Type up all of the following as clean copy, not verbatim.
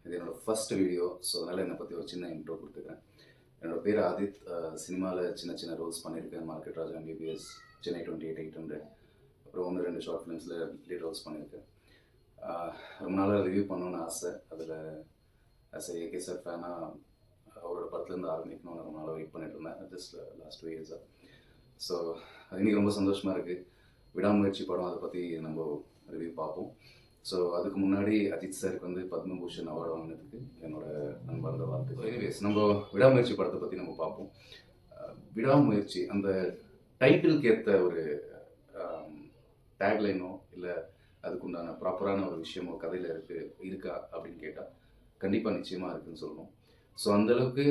இது என்னோட first video. So அதனால் என்னை பற்றி ஒரு சின்ன இன்ட்ரோ கொடுத்துக்கிறேன். என்னோட பேர் ஆதித். சினிமாவில் சின்ன சின்ன ரோல்ஸ் பண்ணியிருக்கேன். மார்க்கெட் ராஜா, MBBS, சென்னை 28,800, அப்புறம் 1-2 ஷார்ட் ஃபிலிம்ஸில் லீட் ரோல்ஸ் பண்ணியிருக்கேன். ரொம்ப நாளாக ரிவ்யூ பண்ணணுன்னு ஆசை. அதில் ஆஸ் ஏகே சார் ஃபேனாக அவரோட படத்துலேருந்து ஆரம்பிக்கணும்னு ரொம்ப நாளாக வெயிட் பண்ணிட்டு இருந்தேன். ஜஸ்ட் லாஸ்ட் 2 இயர்ஸாக. ஸோ இன்றைக்கி ரொம்ப சந்தோஷமாக இருக்குது. விடாமுயற்சி படம், அதை பற்றி நம்ம ரிவ்யூ பார்ப்போம். ஸோ அதுக்கு முன்னாடி அஜித் சாருக்கு வந்து பத்மபூஷன் அவார்டு வாங்கினதுக்கு என்னோட நண்பர்ந்த வாழ்த்துக்கள். எனிவேஸ், நம்ம விடாமுயற்சி படத்தை பற்றி நம்ம பார்ப்போம். விடாமுயற்சி அந்த டைட்டிலுக்கு ஏற்ற ஒரு டேக்லைனோ இல்லை அதுக்குண்டான ப்ராப்பரான ஒரு விஷயமோ கதையில் இருக்கா அப்படின்னு கேட்டால் கண்டிப்பாக நிச்சயமாக இருக்குதுன்னு சொல்லணும். ஸோ அந்தளவுக்கு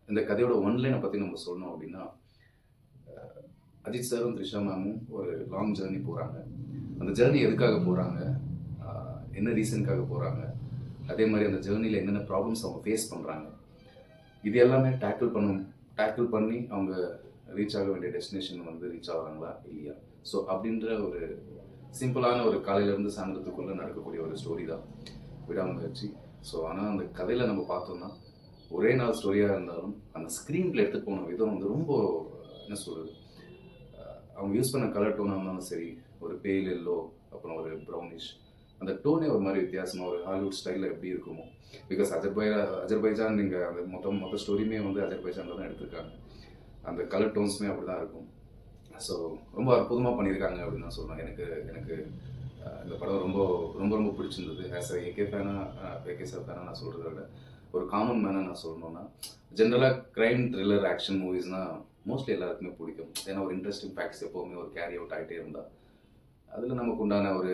இந்த கதையோட ஒன்லைனை பற்றி நம்ம சொல்லணும் அப்படின்னா, அஜித் சாரும் த்ரிஷா மேமும் ஒரு லாங் ஜேர்னி போகிறாங்க. அந்த ஜேர்னி எதுக்காக போகிறாங்க, என்ன ரீசனுக்காக போகிறாங்க, அதே மாதிரி அந்த ஜேர்னியில் என்னென்ன ப்ராப்ளம்ஸ் அவங்க ஃபேஸ் பண்ணுறாங்க, இது எல்லாமே டேக்கிள் பண்ணி அவங்க ரீச் ஆக வேண்டிய டெஸ்டினேஷன் வந்து ரீச் ஆகிறாங்களா இல்லையா. ஸோ அப்படின்ற ஒரு சிம்பிளான ஒரு காலையிலேருந்து சாயந்தரத்துக்குள்ளே நடக்கக்கூடிய ஒரு ஸ்டோரி தான் விடாமுயற்சி. ஸோ ஆனால் அந்த கதையில் நம்ம பார்த்தோம்னா ஒரே நாள் ஸ்டோரியாக இருந்தாலும் அந்த ஸ்க்ரீனில் எடுத்து போன விதம் வந்து ரொம்ப என்ன சொல்கிறது, அவங்க யூஸ் பண்ண கலர் டோனாக இருந்தாலும் சரி, ஒரு பேல் எல்லோ, அப்புறம் ஒரு ப்ரௌனிஷ், அந்த டோனே ஒரு மாதிரி வித்தியாசமாக ஒரு ஹாலிவுட் ஸ்டைலில் எப்படி இருக்குமோ. பிகாஸ் அஜர்பைஜான் நீங்கள் அந்த மொத்த ஸ்டோரியுமே வந்து அஜர்பைஜானில் தான் எடுத்திருக்காங்க. அந்த கலர் டோன்ஸுமே அப்படி தான் இருக்கும். ஸோ ரொம்ப அற்புதமாக பண்ணியிருக்காங்க அப்படின்னு நான் சொல்கிறேன். எனக்கு இந்த படம் ரொம்ப ரொம்ப ரொம்ப பிடிச்சிருந்தது. ஆஸ் ஏகே சார் ஃபேனாக நான் சொல்கிறத விட ஒரு காமன் மேனாக நான் சொல்லணுன்னா, ஜென்ரலாக க்ரைம் த்ரில்லர் ஆக்ஷன் மூவிஸ்னால் மோஸ்ட்லி எல்லாருக்குமே பிடிக்கும். ஏன்னா ஒரு இன்ட்ரெஸ்டிங் ஃபேக்ட்ஸ் எப்போவுமே ஒரு கேரி அவுட் ஆகிட்டே இருந்தால் அதில் நமக்கு உண்டான ஒரு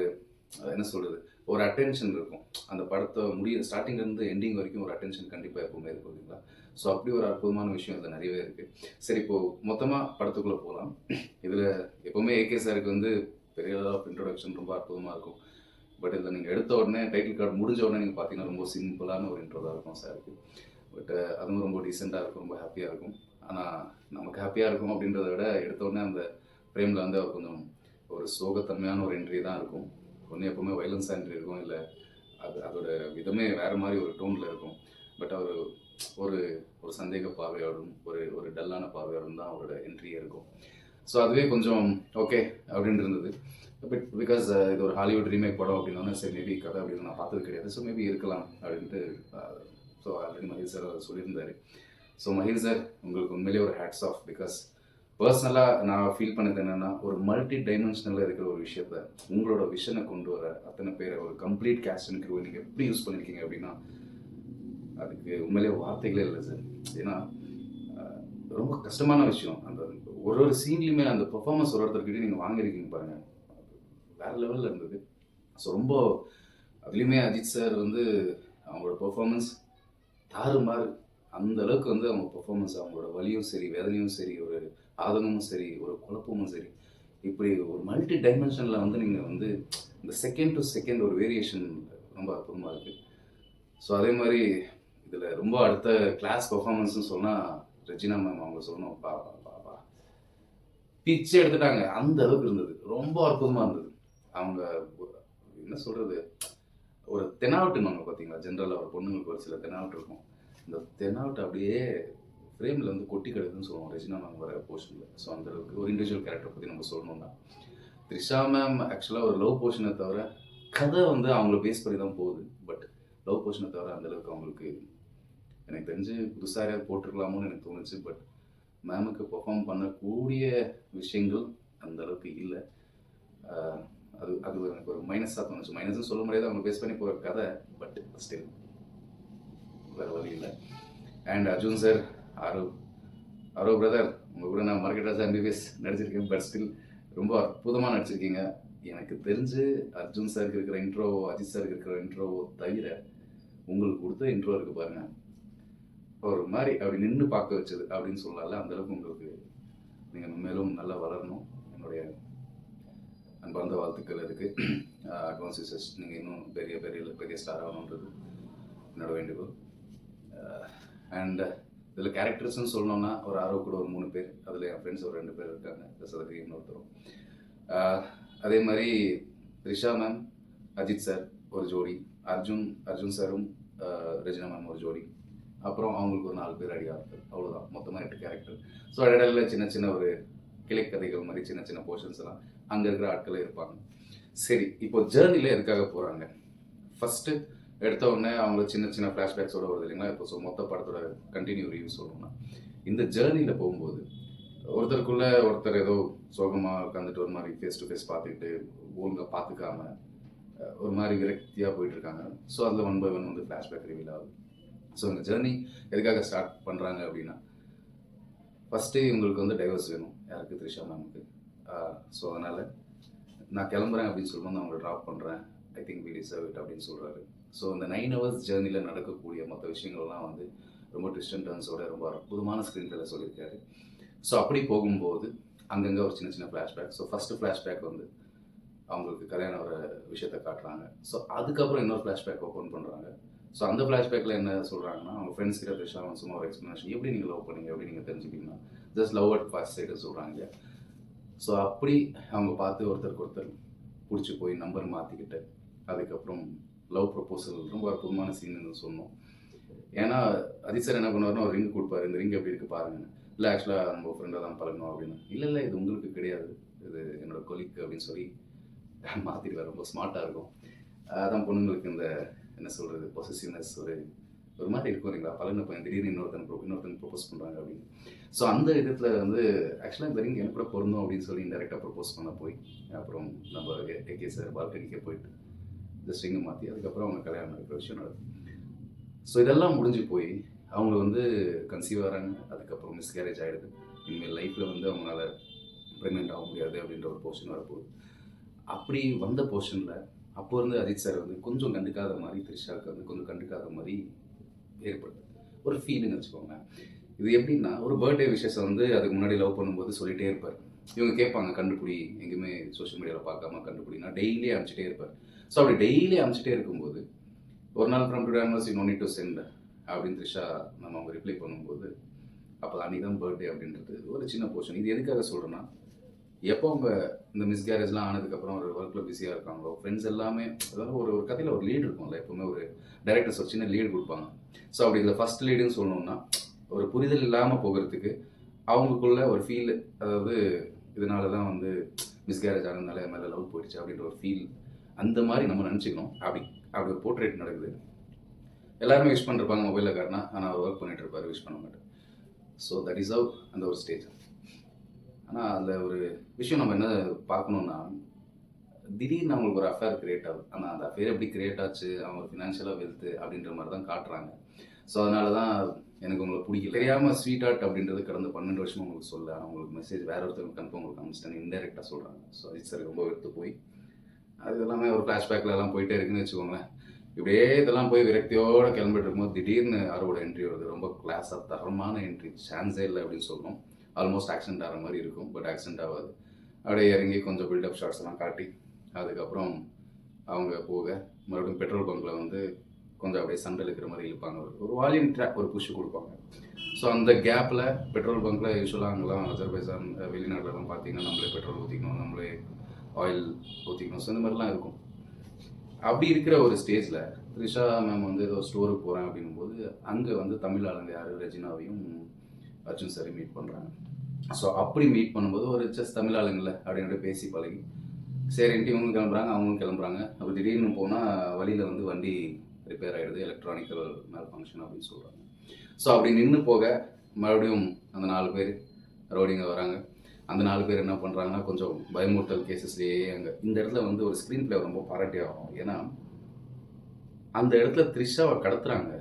என்ன சொல்கிறது, ஒரு அட்டென்ஷன் இருக்கும். அந்த படத்தை ஸ்டார்டிங்லேருந்து எண்டிங் வரைக்கும் ஒரு அட்டென்ஷன் கண்டிப்பாக எப்போவுமே இருக்கும் இல்லைங்களா. ஸோ அப்படி ஒரு அற்புதமான விஷயம் இதில் நிறையவே இருக்குது. சரி, இப்போது மொத்தமாக படத்துக்குள்ளே போகலாம். இதில் எப்போவுமே ஏகே சாருக்கு வந்து பெரிய லெவல் ஆஃப் இன்ட்ரொடக்ஷன் ரொம்ப அற்புதமாக இருக்கும். பட் இதில் நீங்கள் எடுத்த உடனே டைட்டில் கார்டு முடிஞ்ச உடனே நீங்கள் பார்த்தீங்கன்னா ரொம்ப சிம்பிளான ஒரு இன்ட்ரோ தான் இருக்கும் சாருக்கு. பட் அதுவும் ரொம்ப டீசெண்டாக இருக்கும், ரொம்ப ஹாப்பியாக இருக்கும். ஆனால் நமக்கு ஹாப்பியாக இருக்கும் அப்படின்றத விட எடுத்த உடனே அந்த ஃப்ரேமில் வந்து அவர் கொஞ்சம் ஒரு சோகத்தன்மையான ஒரு என்ட்ரி தான் இருக்கும். ஒன்று எப்போவுமே வைலன்ஸாக என்ட்ரி இருக்கும், இல்லை அதோட விதமே வேறு மாதிரி ஒரு டோனில் இருக்கும். பட் அவர் ஒரு ஒரு சந்தேக பார்வையோடும் ஒரு டல்லான பார்வையோடும் தான் அவரோட என்ட்ரியே இருக்கும். ஸோ அதுவே கொஞ்சம் ஓகே அப்படின்னு இருந்தது. பட் பிகாஸ் இது ஒரு ஹாலிவுட் ரீமேக் படம் அப்படின்னா சரி, மேபி கதை அப்படின்னு நான் பார்த்தது கிடையாது. ஸோ மேபி இருக்கலாம் அப்படின்ட்டு. ஸோ ஆல்ரெடி மஹில் சார் சொல்லியிருந்தார். ஸோ மஹில் சார், உங்களுக்கு உண்மையிலேயே ஒரு ஹேட்ஸ் ஆஃப். பிகாஸ் பர்சனலாக நான் ஃபீல் பண்ணது என்னென்னா, ஒரு மல்டி டைமென்ஷனலில் இருக்கிற ஒரு விஷயத்த உங்களோட விஷனை கொண்டு வர அத்தனை பேரை ஒரு கம்ப்ளீட் கேஸ்ட் அண்ட் க்ரூ நீங்கள் எப்படி யூஸ் பண்ணியிருக்கீங்க அப்படின்னா அதுக்கு உண்மையிலேயே வார்த்தைகளே இல்லை சார். ஏன்னா ரொம்ப கஷ்டமான விஷயம். அந்த ஒரு சீன்லையுமே அந்த பெர்ஃபார்மன்ஸ் ஒருத்தர்கிட்ட நீங்கள் வாங்கியிருக்கீங்க பாருங்கள், வேறு லெவலில் இருந்தது. ஸோ ரொம்ப அதுலேயுமே அஜித் சார் வந்து அவங்களோட பெர்ஃபார்மன்ஸ் தாறுமாறு. அந்த அளவுக்கு வந்து அவங்க பெர்ஃபார்மன்ஸ், அவங்களோட வலியும் சரி, வேதனையும் சரி, ஒரு ஆதங்கமும் சரி, ஒரு குழப்பமும் சரி, இப்படி ஒரு மல்டி டைமென்ஷனில் வந்து நீங்கள் வந்து இந்த செகண்ட் டு செகண்ட் ஒரு வேரியேஷன் ரொம்ப அற்புதமாக இருக்குது. ஸோ அதே மாதிரி இதில் ரொம்ப அடுத்த கிளாஸ் பெர்ஃபார்மன்ஸ்னு சொன்னால் ரெஜினா மேம் அவங்க சொல்லணும், பா பிச்சை எடுத்துட்டாங்க. அந்த அளவுக்கு இருந்தது, ரொம்ப அற்புதமாக இருந்தது. அவங்க என்ன சொல்கிறது, ஒரு தெனாவட்டுன்னு பார்த்தீங்களா, ஜென்ரலாக ஒரு பொண்ணுங்களுக்கு ஒரு சில தெனாவட்டு இருக்கும். இந்த தெனாவட்டு அப்படியே ஃப்ரேமில் வந்து கொட்டி கிடக்குதுன்னு சொல்லுவோம் ரெஜினா மேம் வர போர்ஷனில். ஸோ அந்தளவுக்கு ஒரு இண்டிவிஜுவல் கேரக்டர் பற்றி நம்ம சொல்லணும்னா, த்ரிஷா மேம் ஆக்சுவலாக ஒரு லவ் போர்ஷனை தவிர கதை வந்து அவங்கள பேஸ் பண்ணி தான் போகுது. பட் லவ் போர்ஷனை தவிர அந்தளவுக்கு அவங்களுக்கு எனக்கு தெரிஞ்சு புதுசாக யாரையாவது போட்டிருக்கலாமோன்னு எனக்கு தோணுச்சு. பட் மேமுக்கு பெர்ஃபார்ம் பண்ணக்கூடிய விஷயங்கள் அந்த அளவுக்கு இல்லை. அது எனக்கு ஒரு மைனஸாக தோணுச்சு. மைனஸ்ன்னு சொல்ல முடியாது, அவங்க பேஸ் பண்ணி போகிற கதை. பட் ஸ்டில் வேறு வழி இல்லை. அண்ட் அர்ஜுன் சார், ஆரோ பிரதர், உங்கள் கூட நான் மார்க்கெட் ராஜா MBBS நடிச்சிருக்கேன். பட் ஸ்டில் ரொம்ப அற்புதமாக நடிச்சிருக்கீங்க. எனக்கு தெரிஞ்சு அர்ஜுன் சாருக்கு இருக்கிற இன்ட்ரோவோ, அஜித் சாருக்கு இருக்கிற இன்ட்ரோவோ தவிர உங்களுக்கு கொடுத்த இன்ட்ரோ இருக்குது பாருங்கள், ஒரு மாதிரி அப்படி நின்று பார்க்க வச்சது அப்படின்னு சொல்லலாம்ல. அந்தளவுக்கு உங்களுக்கு நீங்கள் மேலும் நல்லா வளரணும். என்னுடைய அன்பார்ந்த வாழ்த்துக்கள் இருக்குது. அட்வான்ஸ் யூசர்ஸ், நீங்கள் இன்னும் பெரிய ஸ்டார் ஆகணுன்றது என்னோட வேண்டுகோள். அண்ட் இதில் கேரக்டர்ஸ்ன்னு சொல்லணும்னா ஒரு ஆரோ கூட ஒரு 3 பேர், அதில் என் ஃப்ரெண்ட்ஸ் ஒரு 2 பேர் இருக்காங்க, சதவி இன்னொருத்தரும். அதே மாதிரி த்ரிஷா மேம், அஜித் சார் ஒரு ஜோடி, அர்ஜுன் சாரும் ரெஜினா மேம் ஒரு ஜோடி, அப்புறம் அவங்களுக்கு ஒரு 4 பேர் அடியார்கள், அவ்வளோதான். மொத்தமாக 8 கேரக்டர். ஸோ இடையில சின்ன சின்ன ஒரு கிளைக்கதைகள் மாதிரி சின்ன சின்ன போர்ஷன்ஸ் எல்லாம் அங்கே இருக்கிற ஆட்களே இருப்பாங்க. சரி, இப்போ ஜேர்னியில் எதுக்காக போகிறாங்க? ஃபஸ்ட்டு எடுத்த உடனே அவங்க சின்ன சின்ன ஃப்ளாஷ்பேக்ஸோட வருது இல்லைங்களா? இப்போ மொத்த படத்தோட கண்டினியூ ரிவ்யூ சொல்லணும்னா, இந்த ஜேர்னியில் போகும்போது ஒருத்தருக்குள்ள ஒருத்தர் ஏதோ சோகமாக உட்காந்துட்டு ஒரு மாதிரி ஃபேஸ் டு ஃபேஸ் பார்த்துக்கிட்டு ஒழுங்காக பார்த்துக்காம ஒரு மாதிரி விரக்தியாக போயிட்டு இருக்காங்க. ஸோ அதில் 1 by 1 வந்து ஃப்ளாஷ்பேக் ரிவீல் ஆகுது. ஸோ இந்த ஜேர்னி எதுக்காக ஸ்டார்ட் பண்ணுறாங்க அப்படின்னா, ஃபஸ்ட்டு இவங்களுக்கு வந்து டைவர்ஸ் வேணும். யாருக்கு? த்ரிஷா மேமுக்கு. ஸோ அதனால் நான் கிளம்புறேன் அப்படின்னு சொல்லும்போது நான் அவங்களை ட்ராப் பண்ணுறேன், I think we deserve it அப்படின்னு சொல்கிறாரு. ஸோ இந்த 9 hours ஜேர்னியில் நடக்கக்கூடிய மற்ற விஷயங்கள்லாம் வந்து ரொம்ப ட்விஸ்ட் அண்ட் டர்ன்ஸோட ரொம்ப அற்புதமான ஸ்க்ரீன் பிளேல சொல்லியிருக்காரு. ஸோ அப்படி போகும்போது அங்கங்கே ஒரு சின்ன சின்ன ஃப்ளாஷ்பேக். ஸோ ஃபஸ்ட்டு ஃப்ளாஷ்பேக் வந்து அவங்களுக்கு கல்யாணம் ஒரு விஷயத்தை காட்டுறாங்க. ஸோ அதுக்கப்புறம் இன்னொரு ஃப்ளாஷ்பேக் ஓப்பன் பண்ணுறாங்க. ஸோ அந்த ஃப்ளாஷ்பேக்கில் என்ன சொல்கிறாங்கன்னா, அவங்க ஃப்ரெண்ட்ஸ் கிட்ட த்ரிஷா சும்மா ஒரு எக்ஸ்ப்ளனேஷன், எப்படி நீங்கள் லவ் பண்ணீங்க, எப்படி நீங்கள் தெரிஞ்சுக்கிங்கன்னா, just love at first sight சொல்கிறாங்க. ஸோ அப்படி அவங்க பார்த்து ஒருத்தருக்கு ஒருத்தர் பிடிச்சி போய் நம்பர் மாற்றிக்கிட்டு அதுக்கப்புறம் லவ் ப்ரொப்போசல் ரொம்ப அற்புதமான சீன் சொன்னோம். ஏன்னா அஜித் சார் என்ன பண்ணுவாருன்னா, ஒரு ரிங் கொடுப்பாரு, இந்த ரிங் எப்படி இருக்குது பாருங்க. இல்லை ஆக்சுவலாக நம்ம ஃப்ரெண்டாக தான் பழகணும் அப்படின்னு. இல்லை இது உங்களுக்கு கிடையாது, இது என்னோட கொலிக்கு அப்படின்னு சொல்லி மாற்றிடுவார். ரொம்ப ஸ்மார்ட்டாக இருக்கும். அதான் பொண்ணுங்களுக்கு இந்த என்ன சொல்கிறது, பொசசிவ்னஸ் ஒரு மாதிரி இருக்கும் இல்லைங்களா? பழகின பையன் திடீர்னு இன்னொருத்தன் ப்ரொப்போஸ் பண்ணுறாங்க அப்படின்னு. ஸோ அந்த விதத்தில் வந்து ஆக்சுவலாக இந்த ரிங் எனக்கு கூட பொருந்தும் அப்படின்னு சொல்லி இன்டெரக்டாக ப்ரொப்போஸ் பண்ண போய் அப்புறம் நம்ம ஏகே சார் பால்கனிக்கே போயிட்டு ஜஸ்ட் ரிங்கை மாற்றி அதுக்கப்புறம் அவங்க கல்யாணம் நடக்கிற விஷயம் நடக்குது. ஸோ இதெல்லாம் முடிஞ்சு போய் அவங்க வந்து கன்சீவ் ஆகிறாங்க. அதுக்கப்புறம் மிஸ்கேரேஜ் ஆகிடுது. இனிமேல் லைஃப்பில் வந்து அவங்களால ப்ரெக்னென்ட் ஆக முடியாது அப்படின்ற ஒரு போர்ஷன் வரப்போகுது. அப்படி வந்த போர்ஷனில் அப்போ வந்து அஜித் சார் வந்து கொஞ்சம் கண்டுக்காத மாதிரி, த்ரிஷாவுக்கு வந்து கொஞ்சம் கண்டுக்காத மாதிரி ஏற்படுது ஒரு ஃபீலிங் வச்சுக்கோங்க. இது எப்படின்னா, ஒரு பர்த்டே விஷயத்தை வந்து அதுக்கு முன்னாடி லவ் பண்ணும்போது சொல்லிகிட்டே இருப்பார். இவங்க கேட்பாங்க, கண்டுபிடி, எங்கேயுமே சோஷியல் மீடியாவில் பார்க்காம கண்டுபிடினா டெய்லி அனுப்பிச்சிட்டே இருப்பார். ஸோ அப்படி டெய்லி அனுப்பிச்சிட்டே இருக்கும்போது ஒரு நாள் from today onwards you no need to send அப்படின்னு த்ரிஷா நம்ம அவங்க ரிப்ளை பண்ணும்போது அப்போ அன்றைக்கி தான் பர்த்டே அப்படின்றது ஒரு சின்ன போர்ஷன். இது எதுக்காக சொல்கிறேன்னா, எப்போ அவங்க இந்த மிஸ்கேரேஜ்லாம் ஆனதுக்கப்புறம் ஒரு ஒர்க்கில் பிஸியாக இருக்காங்களோ, ஃப்ரெண்ட்ஸ் எல்லாமே, அதாவது ஒரு கதையில் ஒரு லீடு இருக்கும்ல, எப்போவுமே ஒரு டைரக்டர்ஸ் ஒரு சின்ன லீடு கொடுப்பாங்க. ஸோ அப்படி இதில் ஃபஸ்ட் லீடுன்னு சொல்லணும்னா, ஒரு புரிதல் இல்லாமல் போகிறதுக்கு அவங்களுக்குள்ள ஒரு ஃபீல், அதாவது இதனால தான் வந்து மிஸ்கேரேஜ் ஆனதுனால என் மேலே லவ் போயிடுச்சு அப்படின்ற ஒரு ஃபீல், அந்த மாதிரி நம்ம நினச்சிக்கணும். அப்படி ஒரு போர்ட்ரேட் நடக்குது. எல்லாருமே விஷ் பண்ணிருப்பாங்க மொபைலில் காட்டினா, ஆனால் அவர் ஒர்க் பண்ணிட்டு இருப்பார், விஷ் பண்ண மாட்டார். ஸோ தட் இஸ் ஹவ் அந்த ஒரு ஸ்டேஜ். ஆனால் அதில் ஒரு விஷயம் நம்ம என்ன பார்க்கணுன்னா, திடீர்னு அவங்களுக்கு ஒரு அஃபேர் கிரியேட் ஆகுது. ஆனால் அந்த அஃபேர் எப்படி கிரியேட் ஆச்சு, அவங்க ஃபினான்ஷியலாக வெல்த்து அப்படின்ற மாதிரி தான் காட்டுறாங்க. ஸோ அதனால தான் எனக்கு உங்களை பிடிக்கல, தெரியாமல் ஸ்வீட் ஆர்ட் அப்படின்றது கடந்த 12 வருஷமாக உங்களுக்கு சொல்ல, அவங்களுக்கு மெசேஜ் வேற ஒருத்தருக்கு கன்ஃபார்ம் உங்களுக்கு அனுப்பிச்சிட்டாங்க, இன்டெரக்டாக சொல்கிறாங்க. ஸோ அஜித் சார் ரொம்ப வெறுத்து போய் அது எல்லாமே ஒரு ஃப்ளாஷ்பேக்கில் எல்லாம் போயிட்டே இருக்குன்னு வச்சுக்கோங்களேன். இப்படியே இதெல்லாம் போய் விரக்தியோடு கிளம்பிட்டு இருக்கும்போது திடீர்னு யாரோட என்ட்ரி வருது, ரொம்ப கிளாஸாக தரமான என்ட்ரி, சான்ஸே இல்லை அப்படின்னு சொல்லணும். ஆல்மோஸ்ட் ஆக்சிடென்ட் ஆகிற மாதிரி இருக்கும், பட் ஆக்சிடென்ட் ஆகாது. அப்படியே இறங்கி கொஞ்சம் பில்டப் ஷாட்ஸ் எல்லாம் காட்டி அதுக்கப்புறம் அவங்க போக மறுபடியும் பெட்ரோல் பங்கில் வந்து கொஞ்சம் அப்படியே சண்டை இருக்கிற மாதிரி இழுப்பாங்க. ஒரு வால்யூம் ட்ராக் ஒரு புஷ் கொடுப்பாங்க. ஸோ அந்த கேப்பில் பெட்ரோல் பங்கில் யூஸ்வலாக அங்கெல்லாம் அஜர்பைஜான் வெளிநாட்டிலலாம் பார்த்தீங்கன்னா நம்மளே பெட்ரோல் ஊற்றிக்கணும், நம்மளே ஆயில் ஊற்றிக்கணும். ஸோ இந்த மாதிரிலாம் இருக்கும். அப்படி இருக்கிற ஒரு ஸ்டேஜில் த்ரிஷா மேம் வந்து ஏதோ ஸ்டோருக்கு போகிறேன் அப்படிங்கும்போது அங்கே வந்து தமிழ் ஆளுங்க யார், ரெஜினாவையும் அர்ஜுன் சாரையும் மீட் பண்ணுறாங்க. ஸோ அப்படி மீட் பண்ணும்போது ஒரு ஜஸ்ட் தமிழ் ஆளுங்கள அப்படின்னு பேசி பழகி சரின்ட்டு இவங்களும் கிளம்புறாங்க, அவங்களும் கிளம்புறாங்க. அப்போ திடீர்னு போனால் வழியில் வந்து வண்டி ரிப்பேர் ஆகிடுது, எலக்ட்ரானிக்கல் மேல் ஃபங்க்ஷன் அப்படின்னு சொல்கிறாங்க. ஸோ அப்படி நின்று போக மறுபடியும் அந்த 4 பேர் ரோடிங்க வராங்க. அந்த 4 பேர் என்ன பண்ணுறாங்கன்னா, கொஞ்சம் பயமுறுத்தல் கேசஸ்லேயே அங்கே இந்த இடத்துல வந்து ஒரு ஸ்க்ரீன் பிளே ரொம்ப பாராட்டி ஆகும். ஏன்னா அந்த இடத்துல த்ரிஷாவை கடத்துறாங்க,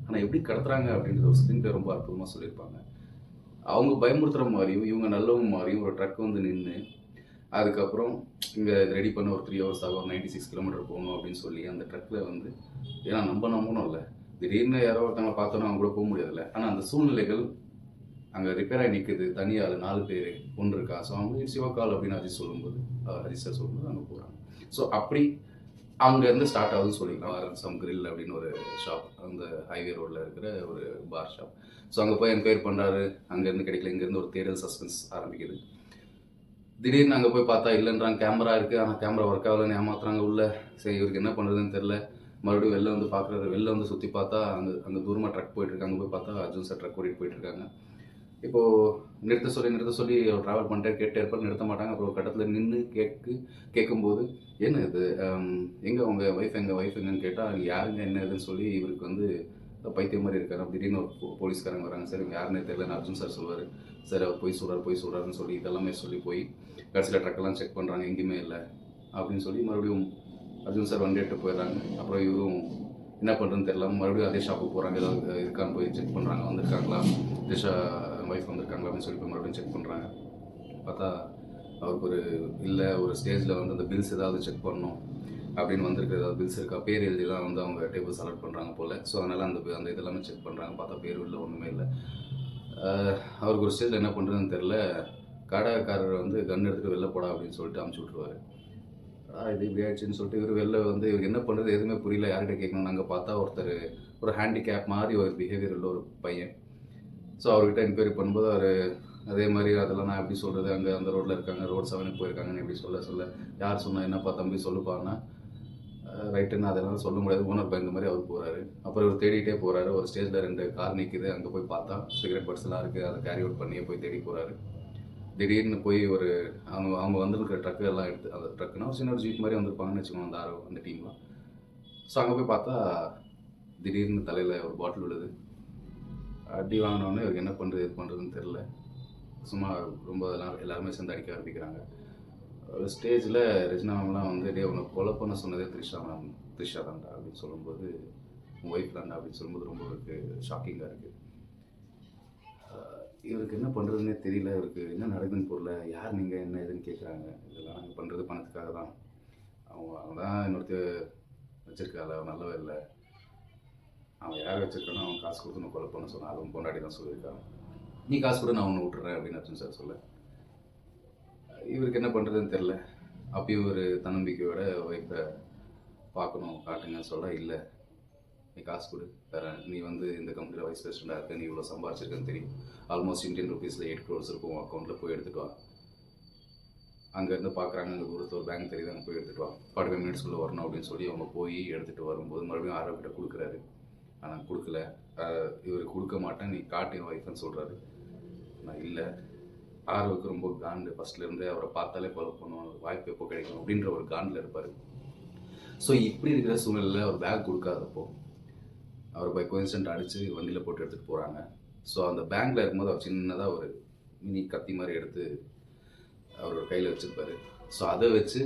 ஆனால் எப்படி கடத்துறாங்க அப்படின்றது ஒரு ஸ்க்ரீன் பிளே ரொம்ப அற்புதமாக சொல்லியிருப்பாங்க. அவங்க பயமுறுத்துகிற மாதிரியும் இவங்க நல்லவங்க மாதிரியும் ஒரு ட்ரக் வந்து நின்று அதுக்கப்புறம் இங்கே ரெடி பண்ண ஒரு 3 hours ஆகும், 96 கிலோமீட்டர் போகணும் அப்படின்னு சொல்லி அந்த ட்ரக்கில் வந்து, ஏன்னா நம்பணும் இல்லை, திடீர்னு யாரோ ஒருத்தவங்களை பார்த்தோன்னா அவங்க கூட போக முடியாதுல்ல. ஆனால் அந்த சூழ்நிலைகள் அங்கே ரிப்பேர் ஆகி நிற்குது, தனியால் 4 பேர் ஒன்று இருக்கா. ஸோ அவங்க சிவகால் அப்படின்னு அஜித் சார் சொல்லும்போது அங்கே போகிறாங்க. ஸோ அப்படி அங்கேருந்து ஸ்டார்ட் ஆகுதுன்னு சொல்லிக்கலாம். சம் கிரில் அப்படின்னு ஒரு ஷாப், அந்த ஹைவே ரோடில் இருக்கிற ஒரு பார் ஷாப். ஸோ அங்கே போய் என்கொயர் பண்ணுறாரு, அங்கேருந்து கிடைக்கல, இங்கேருந்து ஒரு தேடல் சஸ்பென்ஸ் ஆரம்பிக்குது. திடீர்னு அங்கே போய் பார்த்தா இல்லைன்றாங்க, கேமரா இருக்குது, ஆனால் கேமரா ஒர்க் ஆகலன்னு ஏமாத்துறாங்க உள்ள. சரி இவருக்கு என்ன பண்ணுறதுன்னு தெரில, மறுபடியும் வெளில வந்து பார்க்குறாரு. வெளில வந்து சுற்றி பார்த்தா அங்கே தூரமாக ட்ரக் போயிட்டுருக்கு. அங்கே போய் பார்த்தா அர்ஜுன் சார் ட்ரக் ஓட்டிகிட்டு போயிட்டுருக்காங்க. இப்போது நிறுத்த சொல்லி அவர் ட்ராவல் பண்ணிட்டே கேட்டே இருப்பார், நிறுத்த மாட்டாங்க. அப்புறம் ஒரு கட்டத்தில் நின்று கேட்கும்போது என்ன இது எங்கே உங்கள் ஒய்ஃப் எங்கன்னு கேட்டால் அங்கே யாருங்க என்ன ஏதுன்னு சொல்லி இவருக்கு வந்து பைத்தியம் மாதிரி இருக்காரு. திடீர்னு ஒரு போலீஸ்காரங்க வராங்க. சார் இவங்க யாருன்னே தெரியலன்னு அர்ஜுன் சார் சொல்லுவார். சார் அவர் போய் சொல்கிறாருன்னு சொல்லி இதெல்லாமே சொல்லி போய் கடைசியில் ட்ரக்கெல்லாம் செக் பண்ணுறாங்க, எங்கேயுமே இல்லை அப்படின்னு சொல்லி மறுபடியும் அர்ஜுன் சார் வண்டி எடுத்து போயிடுறாங்க. அப்புறம் இவரும் என்ன பண்ணுறதுன்னு தெரியல, மறுபடியும் அதே ஷாப்புக்கு போகிறாங்க. ஏதாவது இருக்கான்னு போய் செக் பண்ணுறாங்க, வந்திருக்காங்களா திஷா ஒய்ஃப் வந்திருக்காங்களா அப்படின்னு சொல்லி போய் மறுபடியும் செக் பண்ணுறாங்க. பார்த்தா அவருக்கு ஒரு ஸ்டேஜில் வந்து அந்த பில்ஸ் ஏதாவது செக் பண்ணணும் அப்படின்னு வந்திருக்கு. ஏதாவது பில்ஸ் இருக்கா, பேர் எழுதி தான் வந்து அவங்க டேபிள் செலக்ட் பண்ணுறாங்க போல். ஸோ அதனால் அந்த இதெல்லாமே செக் பண்ணுறாங்க. பார்த்தா பேர் இல்லை, ஒன்றுமே இல்லை. அவருக்கு ஒரு ஸ்டேஜில் என்ன பண்ணுறதுன்னு தெரில. கடைக்காரர் வந்து கன் எடுத்துகிட்டு வெளில போடா அப்படின்னு சொல்லிட்டு அமுச்சு விட்ருவார். இது இப்படி ஆயிடுச்சுன்னு சொல்லிட்டு இவர் வெளில வந்து இவருக்கு என்ன பண்ணுறது எதுவுமே புரியல, யார்கிட்ட கேட்கணும். நாங்கள் பார்த்தா ஒரு ஹேண்டிகேப் மாதிரி ஒரு பிஹேவியர் உள்ள ஒரு பையன். ஸோ அவர்கிட்ட என்கொயரி பண்ணும்போது அவர் அதே மாதிரி அதெல்லாம் நான் எப்படி சொல்கிறது, அங்கே அந்த ரோட்டில் இருக்காங்க, ரோட் 7 போயிருக்காங்கன்னு எப்படி சொல்ல யார் சொன்னால் என்னப்பா தம்பி சொல்லுப்பான்னா ரைட்டுன்னு அதெல்லாம் சொல்ல முடியாது. ஓனர் பயந்த மாதிரி அவர் போகிறாரு. அப்புறம் இவர் தேடிகிட்டே போகிறாரு. ஒரு ஸ்டேஜில் 2 கார் நிற்கிது. அங்கே போய் பார்த்தா சிகரெட் பட்ஸ்லாம் இருக்குது. அதை கேரி அவுட் பண்ணியே போய் தேடி போகிறாரு. திடீர்னு போய் அவங்க வந்துருக்கிற ட்ரக்கு எல்லாம் எடுத்து, அந்த ட்ரக்குனா ஒரு சின்ன ஜீப் மாதிரி வந்திருப்பாங்கன்னு வச்சுக்கோங்க அந்த டீம்லாம். ஸோ அங்கே போய் பார்த்தா திடீர்னு தலையில் ஒரு பாட்டில் விழுது. அடி வாங்கினோடனே இவருக்கு என்ன பண்ணுறது எது பண்ணுறதுன்னு தெரில. சும்மா ரொம்ப எல்லாருமே சேர்ந்து அடிக்க ஆரம்பிக்கிறாங்க. ஒரு ஸ்டேஜில் ரெஜினா மேம்லாம் வந்து டே உன்னை கொலை பண்ண சொன்னதே த்ரிஷா தான்டா அப்படின்னு சொல்லும்போது, உங்கள் ஒய்ஃப் தான்டா அப்படின்னு சொல்லும்போது ரொம்ப இவருக்கு ஷாக்கிங்காக இருக்குது. இவருக்கு என்ன பண்ணுறதுன்னே தெரியல. இவருக்கு என்ன நடக்குதுன்னு தெரியல. யார் நீங்கள் என்ன ஏதுன்னு கேட்குறாங்க. இதெல்லாம் நாங்கள் பண்ணுறது பணத்துக்காக தான். அவங்க தான் இன்னொருத்தர் வச்சுருக்காள், அவன் நல்லவே இல்லை. அவன் யார் வச்சுருக்கானோ அவன் காசு கொடுத்து நான் கொலை பண்ண சொன்னான். அவன் பொண்டாடி தான் சொல்லியிருக்கான். நீ காசு கூட நான் ஒன்று விட்டுறேன் அப்படின்னு அர்ஜுன் சார் சொல்ல, இவருக்கு என்ன பண்ணுறதுன்னு தெரில. அப்பயும் ஒரு தன்னம்பிக்கையோட ஒய்ஃபை பார்க்கணும் காட்டுங்கன்னு சொல்ல, இல்லை நீ காசு கொடு தரேன், நீ வந்து இந்த கம்பெனியில் வைஸ் பிரசிடெண்டாக இருக்க, நீ இவ்வளோ சம்பாரிச்சிருக்கேன்னு தெரியும், ஆல்மோஸ்ட் இந்தியன் ருபீஸில் 8 crores இருக்கும் அக்கௌண்ட்டில், போய் எடுத்துகிட்டு வா. அங்கேருந்து பார்க்குறாங்க, அங்கே தூரத்தில் ஒரு பேங்க் தெரியுது, அங்கே போய் எடுத்துகிட்டு வா, 45 minutesக்குள்ளே வரணும் அப்படின்னு சொல்லி அவங்க போய் எடுத்துகிட்டு வரும்போது மறுபடியும் ஆரோக்கிட்ட கொடுக்குறாரு. ஆனால் கொடுக்கல. இவர் கொடுக்க மாட்டேன், நீ காட்டு என் ஒய்ஃப்னு சொல்கிறாரு. நான் இல்லை. ஆரோவுக்கு ரொம்ப காண்டு, ஃபஸ்ட்லேருந்து அவரை பார்த்தாலே ஃபாலோ பண்ணுவோம், வாய்ப்பு எப்போ கிடைக்கும் அப்படின்ற ஒரு காண்டில் இருப்பார். ஸோ இப்படி இருக்கிற சூழ்நிலையில் அவர் பேக் கொடுக்காதப்போ அவர் பை கோயின்சிடென்ட் அடித்து வண்டியில் போட்டு எடுத்துகிட்டு போகிறாங்க. ஸோ அந்த பேங்கில் இருக்கும்போது அவர் சின்னதாக ஒரு மினி கத்தி மாதிரி எடுத்து அவரோட கையில் வச்சுருப்பார். ஸோ அதை வச்சு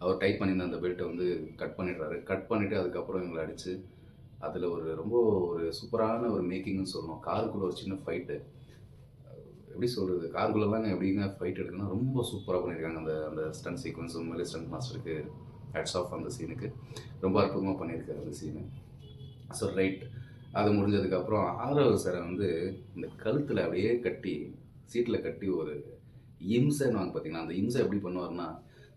அவர் டைப் பண்ணியிருந்த அந்த பெல்ட்டை வந்து கட் பண்ணிடுறாரு. கட் பண்ணிவிட்டு அதுக்கப்புறம் இவங்களை அடித்து அதில் ரொம்ப ஒரு சூப்பரான ஒரு மேக்கிங்னு சொல்லணும். காருக்குள்ளே ஒரு சின்ன ஃபைட்டு, எப்படி சொல்கிறது, காருக்குள்ளெல்லாம் எப்படிங்க ஃபைட் எடுக்கணும்னா ரொம்ப சூப்பராக பண்ணியிருக்காங்க. அந்த ஸ்டண்ட் சீக்வன்ஸ் உண்மையிலே ஸ்டண்ட் மாஸ்டருக்கு ஹேட்ஸ் ஆஃப். அந்த சீனுக்கு ரொம்ப அற்புதமாக பண்ணியிருக்காரு அந்த சீனு. ஸோ ரைட், அது முடிஞ்சதுக்கப்புறம் ஆரவ் சாரை வந்து இந்த கழுத்தில் அப்படியே கட்டி சீட்டில் கட்டி ஒரு இம்சைன்னு வாங்க பார்த்தீங்கன்னா, அந்த இம்சை எப்படி பண்ணுவார்னா,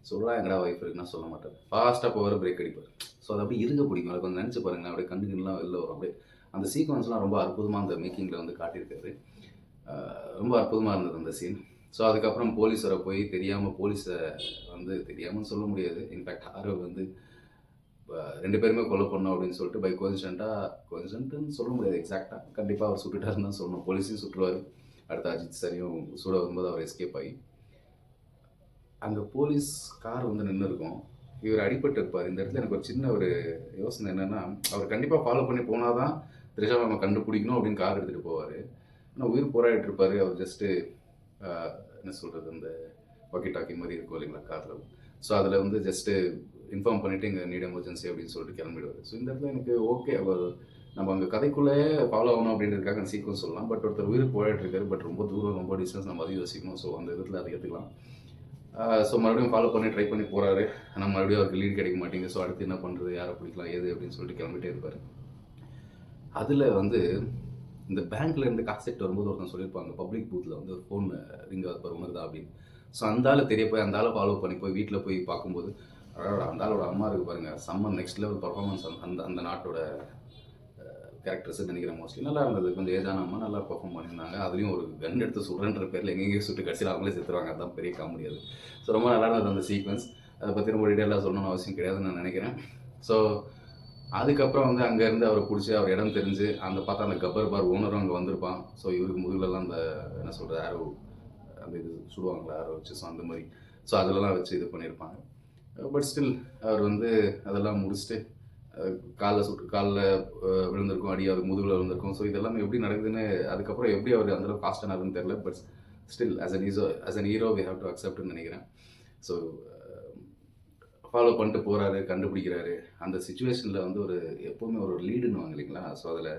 சொல்லலாம் எங்கடா ஒய்ஃப் இருக்குன்னா சொல்ல மாட்டார், ஃபாஸ்ட்டாக போகிற பிரேக் அடிப்பார். ஸோ அது அப்படியே இருக்க பிடிக்கும். அதை கொஞ்சம் நினச்சி பாருங்களேன், அப்படியே கண்ணுலாம் வெளில வரும். அப்படியே அந்த சீக்வன்ஸ்லாம் ரொம்ப அற்புதமாக அந்த மேக்கிங்கில் வந்து காட்டியிருக்காரு. ரொம்ப அற்புதமாக இருந்தது அந்த சீன். ஸோ அதுக்கப்புறம் போலீஸ் வர போய் தெரியாமல் போலீஸை வந்து தெரியாமல் சொல்ல முடியாது, இன்ஃபேக்ட் ஆரவ் வந்து 2 பேருமே கொலை பண்ணோம் அப்படின்னு சொல்லிட்டு பை கோயின்சிடென்ட்னு சொல்ல முடியாது எக்ஸாக்டாக, கண்டிப்பாக அவர் சுட்டுட்டாருன்னு தான் சொல்லணும். போலீஸையும் சுட்டுருவார். அடுத்த அஜித் சாரையும் சுட வரும்போது அவர் எஸ்கேப் ஆகி அங்கே போலீஸ் கார் வந்து நின்று இருக்கும். இவர் அடிபட்டு இருப்பார். இந்த இடத்துல எனக்கு ஒரு சின்ன ஒரு யோசனை என்னென்னா, அவர் கண்டிப்பாக ஃபாலோ பண்ணி போனால் தான் த்ரிஷா நம்ம கண்டுபிடிக்கணும் அப்படின்னு கார் எடுத்துகிட்டு போவார். ஆனால் உயிர் போராடிட்டு இருப்பார். அவர் ஜஸ்ட்டு என்ன சொல்கிறது, அந்த வாக்கி டாக்கி மாதிரி இருக்கும் இல்லைங்களா காரில். ஸோ அதில் வந்து ஜஸ்ட்டு இன்ஃபார்ம் பண்ணிவிட்டு இங்கே நீட் எமர்ஜென்சி அப்படின்னு சொல்லிட்டு கிளம்பிடுவார். ஸோ இந்த இடத்துல எனக்கு ஓகே, அவர் நம்ம அங்கே கதைக்குள்ளே ஃபாலோ ஆகணும் அப்படின்றதுக்காக அந்த சீக்வன்ஸ் சொல்லலாம். பட் ஒருத்தர் உயிர் போராடிட்டுருக்காரு, பட் ரொம்ப தூரம் ரொம்ப டிஸ்டன்ஸ், நம்ம அதையும் யோசிக்கணும். ஸோ அந்த இடத்துல அதை எடுத்துக்கலாம். ஸோ மறுபடியும் ஃபாலோ பண்ணி ட்ரை பண்ணி போகிறாரு. ஆனால் மறுபடியும் அவருக்கு லீட் கிடைக்க மாட்டேங்குது. ஸோ அடுத்து என்ன பண்ணுறது, யாரை பிடிக்கலாம் ஏது அப்படின்னு சொல்லிட்டு கிளம்பிட்டே இருப்பார். அதில் வந்து இந்த பேங்க்கில் இருந்து காசெட் வரும்போது ஒருத்தன் சொல்லியிருப்பாங்க, பப்ளிக் பூத்தில் வந்து ஒரு ஃபோன் ரிங் ஆகுது உனக்கு தான் அப்படின்னு. ஸோ அந்த ஆள் தெரிய போய் அந்த ஆளை ஃபாலோ பண்ணி போய் வீட்டில் போய் பார்க்கும்போது, அந்த ஆளோட அம்மா இருக்குது பாருங்கள், செம்ம நெக்ஸ்ட் லெவல் பர்ஃபார்மன்ஸ். அந்த நாட்டோட கேரக்டர்ஸ் நினைக்கிறேன் மோஸ்ட்லி நல்லா இருந்தது. கொஞ்சம் ஏஜான அம்மா நல்லா பர்ஃபார்ம் பண்ணியிருந்தாங்க. அதுலேயும் ஒரு கன் எடுத்து சுடுறன்ற பேரில் எங்கெங்கேயும் சுட்டு கடைசியில் அவங்களே செத்துருவாங்க. அதுதான் பெரிய காமெடியாது. ஸோ ரொம்ப நல்லா இருந்தது அந்த சீக்வன்ஸ். அதை பற்றி ரொம்ப டீட்டெயிலாக சொல்லணும்னு அவசியம் கிடையாதுன்னு நான் நினைக்கிறேன். ஸோ அதுக்கப்புறம் வந்து அங்கேருந்து அவரை பிடிச்சி அவர் இடம் தெரிஞ்சு அந்த பார்த்தா அந்த கப்பர் பார் ஓனரும் அங்கே வந்திருப்பான். ஸோ இவருக்கு முதுகுலலாம் அந்த என்ன சொல்கிறது ஆரோ அந்த இது சுடுவாங்களா ஆரோ வச்சு, ஸோ அந்த மாதிரி ஸோ அதிலலாம் வச்சு இது பண்ணியிருப்பாங்க. பட் ஸ்டில் அவர் வந்து அதெல்லாம் முடிச்சுட்டு காலில் விழுந்திருக்கும், அடி அவர் முதுகில் விழுந்திருக்கும். ஸோ இதெல்லாம் எப்படி நடக்குதுன்னு அதுக்கப்புறம் எப்படி அவர் அந்தளவுக்கு காஸ்ட் ஆனாருன்னு தெரியல. But still as an hero we have to acceptன்னு நினைக்கிறேன். ஸோ ஃபாலோ பண்ணிட்டு போகிறாரு, கண்டுபிடிக்கிறாரு. அந்த சுச்சுவேஷனில் வந்து ஒரு எப்போவுமே ஒரு லீடுன்னு இல்லைங்களா? ஸோ அதில்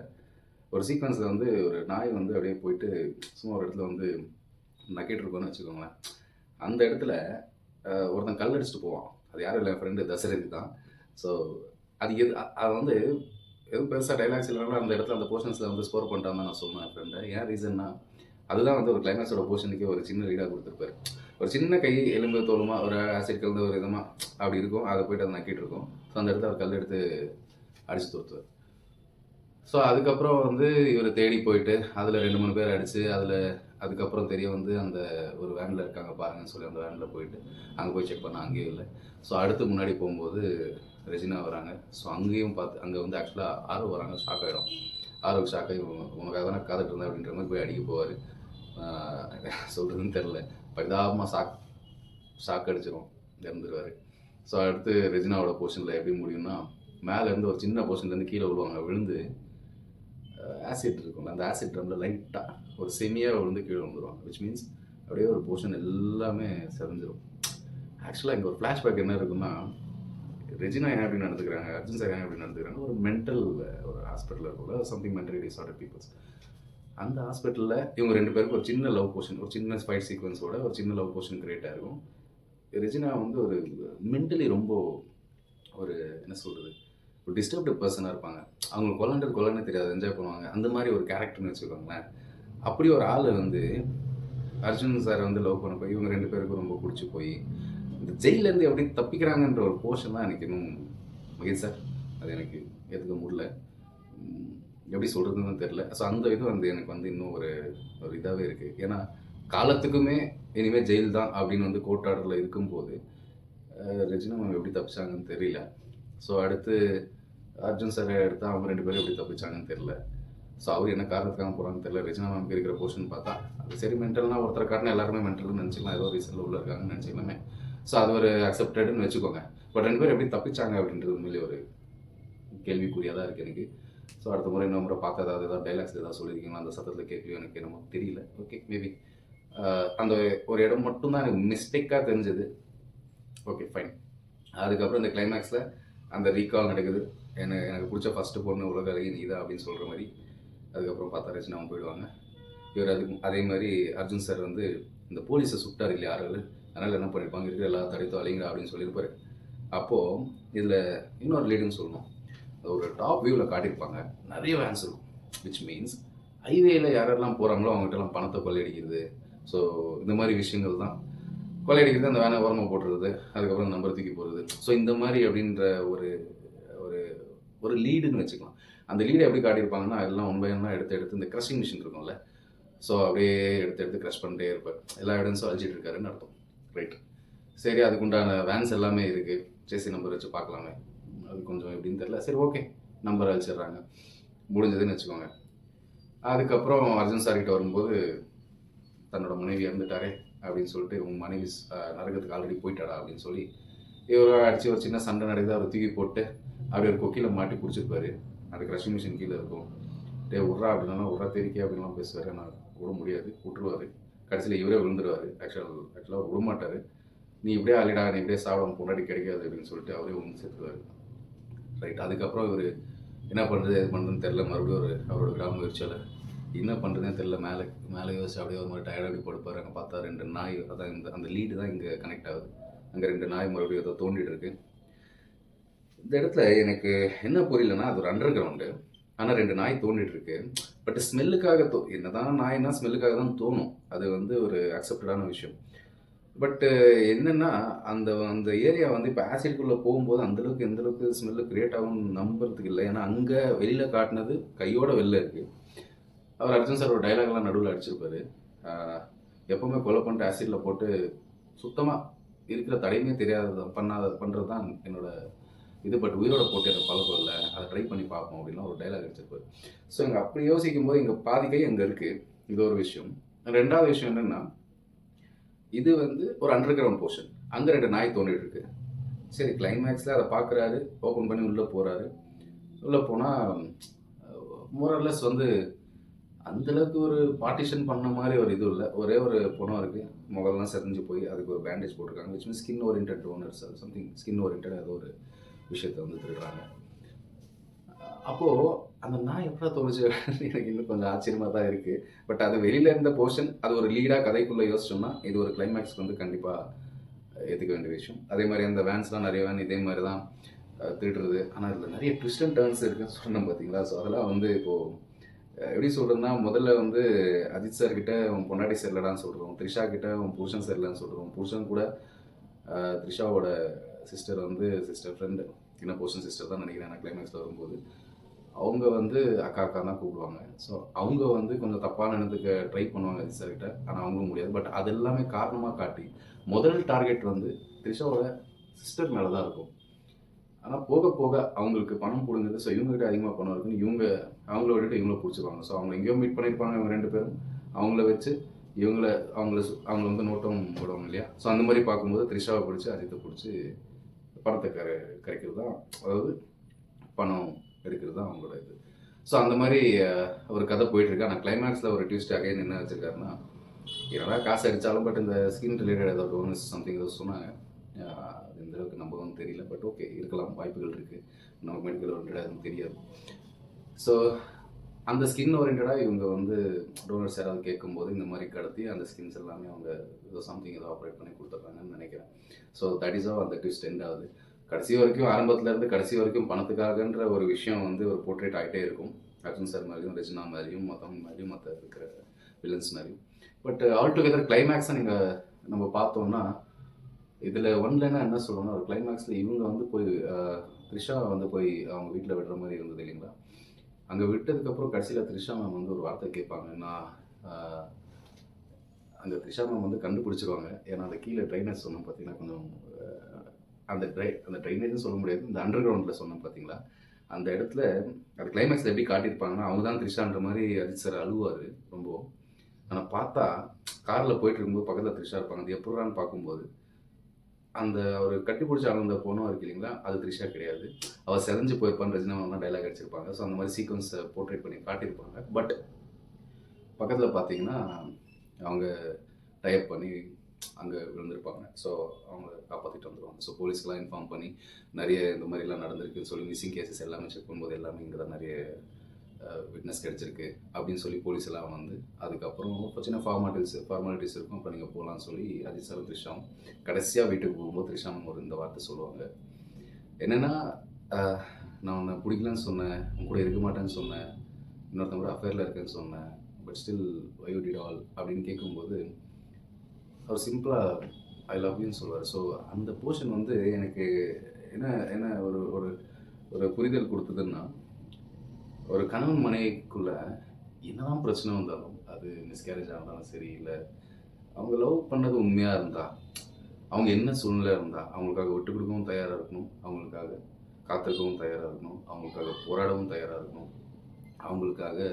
ஒரு சீக்வன்ஸில் வந்து ஒரு நாய் வந்து அப்படியே போயிட்டு சும்மா ஒரு இடத்துல வந்து நக்கிட்டு இருக்கோன்னு வச்சுக்கோங்களேன். அந்த இடத்துல ஒருத்தன் கல் அடிச்சுட்டு போவான். அது யாரும் இல்லை, என் ஃப்ரெண்டு தசரதி தான். ஸோ அது அது வந்து எதுவும் பெருசாக டைலாக்ஸ் இல்லைனாலும் அந்த இடத்துல அந்த போர்ஷன்ஸில் வந்து ஸ்கோர் பண்ணிட்டான்னு தான் நான் சொன்னேன் என் ஃப்ரெண்டை. ஏன் ரீசன்னா அதுதான் வந்து ஒரு கிளைமேக்ஸோட போர்ஷனுக்கே ஒரு சின்ன லீடாக கொடுத்துருப்பாரு. ஒரு சின்ன கை எலும்பு தோலுமா ஒரு ஆசிட் கலந்து ஒரு விதமாக அப்படி இருக்கும், அதை போய்ட்டு அதை நக்கிட்டு இருக்கும். ஸோ அந்த இடத்துல அவர் கல் எடுத்து அடித்து தோற்றுவார். ஸோ அதுக்கப்புறம் வந்து இவர் தேடி போயிட்டு அதில் 2-3 பேர் அடித்து அதுக்கப்புறம் தெரிய வந்து அந்த ஒரு வேனில் இருக்காங்க பாருங்கன்னு சொல்லி அந்த வேனில் போயிட்டு அங்கே போய் செக் பண்ணால் அங்கேயும் இல்லை. ஸோ அடுத்து முன்னாடி போகும்போது ரெஜினா வராங்க. ஸோ அங்கேயும் பார்த்து அங்கே வந்து ஆக்சுவலாக ஆரோ வராங்க. ஷாக் ஆகிடும். ஆரோக்கு ஷாக் ஆகி உனக்காக தானே காத்துட்டு இருந்தேன் அப்படின்ற மாதிரி போய் அடிக்க போவார். சொல்கிறதுன்னு தெரில, பரிதாபமாக ஷாக் அடிச்சிடும், இறந்துருவார். ஸோ அடுத்து ரெஜினாவோட போர்ஷனில் எப்படி முடியும்னா மேலேருந்து ஒரு சின்ன போர்ஷன்லேருந்து கீழே விழுவாங்க. விழுந்து ஆசிட் இருக்கும்ல, அந்த ஆசிட் ட்ரம்மில் லைட்டாக ஒரு செமியாக விழுந்து கீழே வந்துடுவாங்க. விச் மீன்ஸ் அப்படியே ஒரு போர்ஷன் எல்லாமே செதஞ்சிடும். ஆக்சுவலாக இங்கே ஒரு ஃப்ளாஷ்பேக் என்ன இருக்குன்னா, ரெஜினா ஏன் எப்படி நடந்துக்கிறாங்க, அர்ஜுன் சார் ஏன் எப்படி நடந்துக்கிறாங்க, ஒரு மென்டல் ஒரு ஹாஸ்பிட்டலில் இருக்குல்ல, சம்திங் மென்டலி டிஸார்டர் பீப்புள்ஸ். அந்த ஹாஸ்பிட்டலில் இவங்க 2 பேருக்கு ஒரு சின்ன லவ் போர்ஷன், ஒரு சின்ன ஃபைட் சீக்வன்ஸோட ஒரு சின்ன லவ் போர்ஷன் கிரியேட் ஆகிருக்கும். ரெஜினா வந்து ஒரு மென்டலி ரொம்ப ஒரு என்ன சொல்கிறது ஒரு டிஸ்டர்ப்டு பர்சனாக இருப்பாங்க. அவங்களுக்கு கொல்லன்னு தெரியாது, என்ஜாய் பண்ணுவாங்க. அந்த மாதிரி ஒரு கேரக்டர்னு வச்சுக்கோங்களேன். அப்படி ஒரு ஆள் வந்து அர்ஜுன் சார் வந்து லவ் பண்ண போய் இவங்க 2 பேருக்கும் ரொம்ப பிடிச்சி போய் இந்த ஜெயிலேருந்து எப்படி தப்பிக்கிறாங்கன்ற ஒரு போர்ஷன் தான் எனக்கு இன்னும் மகேஷ் சார் அது எனக்கு ஏற்றுக்க முடியல, எப்படி சொல்கிறதுன்னு தெரில. ஸோ அந்த இது வந்து எனக்கு வந்து இன்னும் ஒரு இதாகவே இருக்குது. ஏன்னா காலத்துக்குமே இனிமேல் ஜெயில் தான் அப்படின்னு வந்து கோர்ட் ஆர்டரில் இருக்கும்போது ரெஜினா மேம் எப்படி தப்பிச்சாங்கன்னு தெரியல. ஸோ அடுத்து அர்ஜுன் சார் எடுத்தால் அவங்க 2 பேரும் எப்படி தப்பிச்சாங்கன்னு தெரில. ஸோ அவர் என்ன காரணத்துக்காக போகிறாங்கன்னு தெரியல. ரெஜினா மேம் இருக்கிற போர்ஷன் பார்த்தா அது சரி மென்டல்னால் ஒருத்தர் காரணம் எல்லாருமே மென்டல்னு நினச்சிக்கலாம், ஏதோ ரீசனில் உள்ள இருக்காங்கன்னு நினச்சிக்கலாமே. ஸோ அது ஒரு அக்செப்டடுன்னு வச்சுக்கோங்க. பட் 2 பேர் எப்படி தப்பிச்சாங்க அப்படின்றது உண்மையிலே ஒரு கேள்விக்குறியாக தான் இருக்குது எனக்கு. ஸோ அடுத்த முறை இன்னொரு முறை பார்த்து ஏதாவது டைலாக்ஸ் ஏதாவது சொல்லியிருக்கீங்களா அந்த சத்தத்தில் கேட்கலையோ எனக்கு என்னமோ தெரியல. ஓகே, மேபி அந்த ஒரு இடம் மட்டும்தான் எனக்கு மிஸ்டேக்காக தெரிஞ்சது. Okay, fine. அதுக்கப்புறம் இந்த கிளைமேக்ஸில் அந்த ரீகால் நடக்குது. எனக்கு பிடிச்ச ஃபஸ்ட்டு பொண்ணு உலக அழகி நீ தான் அப்படின்னு சொல்கிற மாதிரி. அதுக்கப்புறம் பார்த்தா ரச்சனா அவங்க போயிடுவாங்க. இவர் அதே மாதிரி அர்ஜுன் சார் வந்து இந்த போலீஸை சுட்டார் இல்லையா ஆறு, அதனால் என்ன பண்ணியிருப்பாங்க இருக்கிற எல்லா தடைத்தோ அழிங்கடா அப்படின்னு சொல்லியிருப்பார். அப்போது இதில் இன்னொரு லீடுன்னு சொல்லணும். ஒரு டாப் வியூவில் காட்டியிருப்பாங்க, நிறைய வேன்ஸ் இருக்கும். விச் மீன்ஸ் ஹைவேயில் யாரெல்லாம் போகிறாங்களோ அவங்ககிட்டலாம் பணத்தை கொள்ளையடிக்கிறது. ஸோ இந்த மாதிரி விஷயங்கள் தான் கொள்ளையடிக்கிறது, அந்த வேனை ஓரமாக போட்டுறது, அதுக்கப்புறம் நம்பர் தூக்கி போடுறது. ஸோ இந்த மாதிரி அப்படின்ற ஒரு ஒரு ஒரு லீடுன்னு வச்சுக்கலாம். அந்த லீடை எப்படி காட்டியிருப்பாங்கன்னா எல்லாம் ஒன் பை ஒன்னாக எடுத்து இந்த க்ரஷிங் மிஷின் இருக்கும்ல, ஸோ அப்படியே எடுத்து க்ரஷ் பண்ணிட்டே இருப்பார். எல்லா எவிடன்ஸும் அழிச்சிட்டு இருக்காருன்னு அர்த்தம். ரைட், சரி, அதுக்குண்டான வேன்ஸ் எல்லாமே இருக்குது. சேசி நம்பர் வச்சு பார்க்கலாமே, அது கொஞ்சம் எப்படின்னு தெரில. சரி, ஓகே, நம்பர் அழிச்சிடுறாங்க, முடிஞ்சதுன்னு வச்சுக்கோங்க. அதுக்கப்புறம் அர்ஜுன் சார்கிட்ட வரும்போது தன்னோட மனைவி இறந்துட்டாரே அப்படின்னு சொல்லிட்டு உங்கள் மனைவி நரகத்துக்கு ஆல்ரெடி போயிட்டாடா அப்படின்னு சொல்லி இவரை அடித்து ஒரு சின்ன சண்டை நடக்குது. அவரை தூக்கி போட்டு அப்படி ஒரு கொக்கியில் மாட்டி பிடிச்சிருப்பாரு. அந்த க்ரஷிங் மிஷின் கீழே இருக்கும். டே உட்றா அப்படின்னா உட்றா தெரிக்கே அப்படின்லாம் பேசுவார். நான் விட முடியாது, விட்டுருவார். கடைசியில் இவரே விழுந்துருவார். ஆக்சுவலாக விடமாட்டார். நீ இப்படியே ஆளிடா, நீ இப்படியே சாப்பிட முன்னாடி கிடைக்காது அப்படின்னு சொல்லிட்டு அவரே ஒன்று சேர்த்துருவார். ரைட், அதுக்கப்புறம் இவர் என்ன பண்ணுறது எது பண்ணுறதுன்னு தெரில. மறுபடியும் அவரோட கிராம முயற்சியால் என்ன பண்ணுறதுன்னு தெரில. மேலே யோசிச்சு அப்படியே ஒரு மாதிரி டயர்டாக அப்படி படுப்பார். அங்கே பார்த்தா 2 நாய், அதான் அந்த லீடு தான் இங்கே கனெக்ட் ஆகுது. அங்கே 2 நாய் மறுபடியும் ஏதோ தோண்டிட்டு இருக்கு. இந்த இடத்துல எனக்கு என்ன புரியலன்னா, அது ஒரு அண்டர் கிரவுண்டு, ஆனால் 2 நாய் தோண்டிட்டு இருக்கு. பட் ஸ்மெல்லுக்காக என்னதான் நாய்னா ஸ்மெல்லுக்காக தான் தோணும். அது வந்து ஒரு அக்செப்டடான விஷயம். பட்டு என்னென்னா அந்த ஏரியா வந்து இப்போ ஆசிட்குள்ளே போகும்போது அந்தளவுக்கு எந்தளவுக்கு ஸ்மெல்லு க்ரியேட் ஆகும்னு நம்புறதுக்கு இல்லை. ஏன்னா அங்கே வெளியில் காட்டினது கையோட வெளில இருக்குது. அவர் அர்ஜுன் சார் ஒரு டைலாக்லாம் நடுவில் அடிச்சிருப்பார். எப்போவுமே கொலை பண்ணிட்டு ஆசிடில் போட்டு சுத்தமாக இருக்கிற தடையுமே தெரியாத பண்ணுறது தான் என்னோட இது பட் உயிரோட போட்டு எனக்கு பழக்கம் இல்லை, அதை ட்ரை பண்ணி பார்ப்போம் அப்படின்லாம் ஒரு டைலாக் அடிச்சிருப்பாரு. ஸோ இங்கே அப்படி யோசிக்கும் போது இங்கே பாதி கை அங்கே இருக்குது. இது ஒரு விஷயம். ரெண்டாவது விஷயம் என்னென்னா, இது வந்து ஒரு அண்டர் கிரவுண்ட் போர்ஷன். அங்கே 2 நாய் தோண்டிட்டு இருக்கு. சரி, கிளைமேக்ஸில் அதை பார்க்குறாரு, ஓப்பன் பண்ணி உள்ளே போகிறாரு. உள்ளே போனால் மோரல்லஸ் வந்து அந்தளவுக்கு ஒரு பார்ட்டிஷன் பண்ண மாதிரி ஒரு இது இல்லை. ஒரே ஒரு பொணம் இருக்குது, முகல்லாம் செதஞ்சு போய் அதுக்கு ஒரு பேண்டேஜ் போட்டிருக்காங்க. Which means skin orient donors something, skin orient ஏதோ ஒரு விஷயத்தை வந்து திருடுறாங்க. அப்போது அந்த நாய் எப்படா தோணுச்சு எனக்கு இன்னும் கொஞ்சம் ஆச்சரியமாக தான் இருக்குது. பட் அது வெளியில் இருந்த போர்ஷன், அது ஒரு லீடாக கதைக்குள்ளே யோசிச்சோம்னா இது ஒரு கிளைமேக்ஸ்க்கு வந்து கண்டிப்பாக ஏற்றுக்க வேண்டிய விஷயம். அதே மாதிரி அந்த வேன்ஸ்லாம் நிறைய வேன் இதே மாதிரி தான் திருடுறது. ஆனால் இதில் நிறைய ட்விஸ்ட் அண்ட் டர்ன்ஸ் இருக்குன்னு சொன்னோம் பார்த்தீங்களா. ஸோ அதெல்லாம் வந்து இப்போது எப்படி சொல்கிறதுனா, முதல்ல வந்து அஜித் சார் கிட்ட உன் பொண்டாட்டி சரியில்லடான்னு சொல்கிறோம், த்ரிஷா கிட்ட உன் புருஷன் சரியில்லைன்னு சொல்கிறோம், புருஷன் கூட த்ரிஷாவோட சிஸ்டர் வந்து சிஸ்டர் ஃப்ரெண்டு, என்ன போர்ஷன் சிஸ்டர் தான் நினைக்கிறேன் நான் கிளைமேக்ஸில் வரும்போது. அவங்க வந்து அக்கா அக்கா தான் கூப்பிடுவாங்க. ஸோ அவங்க வந்து கொஞ்சம் தப்பான எண்ணத்துக்கு ட்ரை பண்ணுவாங்க அஜித் சார் கிட்ட, ஆனால் அவங்களும் முடியாது. பட் அது எல்லாமே காரணமாக காட்டி முதல் டார்கெட் வந்து த்ரிஷாவோட சிஸ்டர் மேலே தான் இருக்கும். ஆனால் போக போக அவங்களுக்கு பணம் கொடுங்குது. ஸோ இவங்ககிட்ட அதிகமாக பணம் இருக்குன்னு இவங்க அவங்கள விட்டுட்டு இவங்கள பிடிச்சிருவாங்க. ஸோ அவங்க எங்கேயோ மீட் பண்ணியிருப்பாங்க இவங்க 2 பேரும். அவங்கள வச்சு அவங்கள வந்து நோட்டம் போடுவாங்க இல்லையா. ஸோ அந்த மாதிரி பார்க்கும்போது த்ரிஷாவை பிடிச்சி அஜித்தை பிடிச்சி பணத்தை கரைக்கிறது தான், அதாவது பணம் எடுக்கிறது தான் அவங்களோட இது. ஸோ அந்த மாதிரி ஒரு கதை போயிட்டுருக்கு. ஆனால் கிளைமேக்ஸில் ஒரு ட்விஸ்ட் அகைன் என்ன வச்சுருக்காருன்னா, என்னடா காசு அடித்தாலும் பட் இந்த ஸ்கின் ரிலேட்டட் ஏதோ டோனஸ் சம்திங் ஏதோ சொன்னாங்க. எந்த அளவுக்கு நம்பவும் தெரியல. பட் ஓகே, இருக்கலாம், வாய்ப்புகள் இருக்குது. நமக்கு மெடிக்கல் ஓரியன்டாக தெரியாது. ஸோ அந்த ஸ்கின் ஓரியன்டாக இவங்க வந்து டோனர்ஸ் யாராவது கேட்கும்போது இந்த மாதிரி கடத்தி அந்த ஸ்கின்ஸ் எல்லாமே அவங்க ஏதோ சம்திங் ஏதோ ஆப்ரேட் பண்ணி கொடுத்துட்றாங்கன்னு நினைக்கிறேன். ஸோ தட் இஸ் ஆல் அந்த ட்விஸ்ட் எண்ட் ஆகுது. கடைசி வரைக்கும், ஆரம்பத்துலேருந்து கடைசி வரைக்கும் பணத்துக்காகன்ற ஒரு விஷயம் வந்து ஒரு போர்ட்ரேட் ஆகிட்டே இருக்கும். அர்ஜுன் சார் மாதிரியும், ரெஜினா மாதிரியும், மற்றவங்க மாதிரியும், மற்ற இருக்கிற வில்லன்ஸ் மாதிரியும். பட் ஆல் டுகெதர் கிளைமேக்ஸை நம்ம பார்த்தோம்னா, இதில் ஒன்லைனாக என்ன சொல்லணும்னா, ஒரு கிளைமேக்ஸில் இவங்க வந்து போய் த்ரிஷா வந்து போய் அவங்க வீட்டில் விடுற மாதிரி இருந்தது இல்லைங்களா. அங்கே விட்டதுக்கப்புறம் கடைசியில் த்ரிஷா மேம் வந்து ஒரு வார்த்தை கேட்பாங்க. நான் அங்கே த்ரிஷா மேம் வந்து கண்டுபிடிச்சிருவாங்க. ஏன்னா அந்த கீழே ட்ரைனேஜ் சொன்னோம் பார்த்தீங்கன்னா, கொஞ்சம் அந்த ட்ரைனேஜ்னு சொல்ல முடியாது, இந்த அண்டர் கிரவுண்டில் சொன்னோம் பார்த்தீங்களா, அந்த இடத்துல அது கிளைமேக்ஸில் எப்படி காட்டியிருப்பாங்கன்னா, அவங்க தான் த்ரிஷான்ற மாதிரி அஜித் சார் அழுவார் ரொம்ப. ஆனால் பார்த்தா காரில் போயிட்டு இருக்கும்போது பக்கத்தில் த்ரிஷா இருப்பாங்க. அது எப்படிறான்னு பார்க்கும்போது அந்த ஒரு கட்டி பிடிச்சி அழுந்த பொண்ணும் இருக்கு இல்லைங்களா, அது த்ரிஷா கிடையாது. அவள் செதஞ்சு போயிருப்பான்னு ரஜினாவெல்லாம் டைலாக் அடிச்சிருப்பாங்க. ஸோ அந்த மாதிரி சீக்வன்ஸை போர்ட்ரேட் பண்ணி காட்டியிருப்பாங்க. பட் பக்கத்தில் பார்த்தீங்கன்னா அவங்க டைப் பண்ணி அங்கே விழுந்திருப்பாங்க. ஸோ அவங்க காப்பாற்றிட்டு வந்துடுவாங்க. ஸோ போலீஸ்க்கெலாம் இன்ஃபார்ம் பண்ணி நிறைய இந்த மாதிரிலாம் நடந்திருக்குன்னு சொல்லி மிஸ்ஸிங் கேசஸ் எல்லாமே செக் பண்ணும்போது எல்லாமே இங்கே தான் நிறைய விட்னஸ் கிடச்சிருக்கு அப்படின்னு சொல்லி போலீஸ் எல்லாம் வந்து அதுக்கப்புறம் இப்போ சின்ன ஃபார்மாலிட்டிஸ் இருக்கும். அப்போ நீங்கள் போகலான்னு சொல்லி அஜித் சார் த்ரிஷாவும் கடைசியாக வீட்டுக்கு போகும்போது த்ரிஷாவும் ஒரு இந்த வார்த்தை சொல்லுவாங்க. என்னென்னா, நான் உன்னை பிடிக்கலன்னு சொன்னேன், உன் கூட இருக்க மாட்டேன்னு சொன்னேன், இன்னொருத்தவங்க கூட அஃபேரில் இருக்கேன்னு சொன்னேன், but still why you did all அப்படின்னு கேட்கும்போது அவர் சிம்பிளாக ஐ லவ் யூன்னு சொல்லுவார். ஸோ அந்த போர்ஷன் வந்து எனக்கு என்ன என்ன ஒரு ஒரு ஒரு புரிதல் கொடுத்ததுன்னா, ஒரு கணவன் மனைவிக்குள்ள என்னதான் பிரச்சனை வந்தாலும், அது மிஸ்கேரேஜ் ஆனாலும் சரி, இல்லை அவங்க லவ் பண்ணது உண்மையாக இருந்தால், அவங்க என்ன சூழ்நிலை இருந்தால் அவங்களுக்காக விட்டு கொடுக்கவும் தயாராக இருக்கணும், அவங்களுக்காக காத்திருக்கவும் தயாராக இருக்கணும், அவங்களுக்காக போராடவும் தயாராக இருக்கணும், அவங்களுக்காக